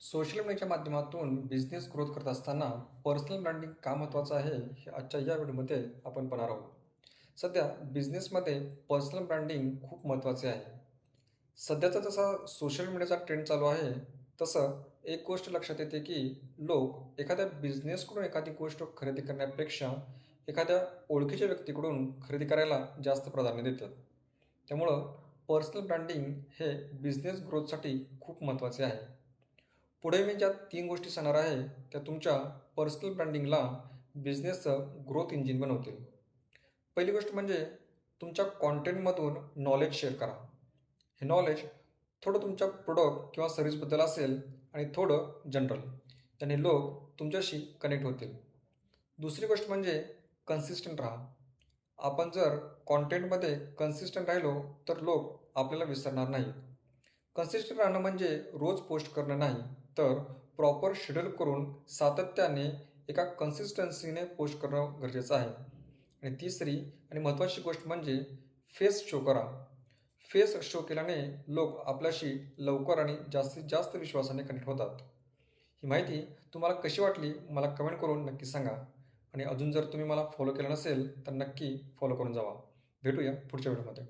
Social मीडियाच्या माध्यमातून business growth करत असताना पर्सनल ब्रँडिंग का महत्त्वाचं आहे, हे आजच्या या व्हिडिओमध्ये आपण पाहणार आहोत. सध्या बिझनेसमध्ये पर्सनल ब्रँडिंग खूप महत्त्वाचे आहे. सध्याचा जसा सोशल मीडियाचा ट्रेंड चालू आहे, तसं एक गोष्ट लक्षात येते की लोक एखाद्या बिझनेसकडून एखादी गोष्ट खरेदी करण्यापेक्षा एखाद्या ओळखीच्या व्यक्तीकडून खरेदी करायला जास्त प्राधान्य देतात. त्यामुळं पर्सनल ब्रँडिंग हे बिझनेस ग्रोथसाठी खूप महत्त्वाचे आहे. पुढे मी ज्या 3 गोष्टी सांगणार आहे, त्या तुमच्या पर्सनल ब्रँडिंगला बिझनेसचं ग्रोथ इंजिन बनवतील. पहिली गोष्ट म्हणजे तुमच्या कंटेंटमधून नॉलेज शेअर करा. हे नॉलेज थोडं तुमच्या प्रॉडक्ट किंवा सर्व्हिसबद्दल असेल आणि थोडं जनरल. त्याने लोक तुमच्याशी कनेक्ट होतील. दुसरी गोष्ट म्हणजे कन्सिस्टंट राहा. आपण जर कंटेंटमध्ये कन्सिस्टंट राहिलो, तर लोक आपल्याला विसरणार नाहीत. कन्सिस्टंट राहणं म्हणजे रोज पोस्ट करणं नाही, तर प्रॉपर शेड्यूल करून सातत्याने एका कन्सिस्टन्सीने पोस्ट करणं गरजेचं आहे. आणि तिसरी आणि महत्त्वाची गोष्ट म्हणजे फेस शो करा. फेस शो केल्याने लोक आपल्याशी लवकर आणि जास्तीत जास्त विश्वासाने कनेक्ट होतात. ही माहिती तुम्हाला कशी वाटली मला कमेंट करून नक्की सांगा. आणि अजून जर तुम्ही मला फॉलो केलं नसेल तर नक्की फॉलो करून जावा. भेटूया पुढच्या व्हिडिओमध्ये.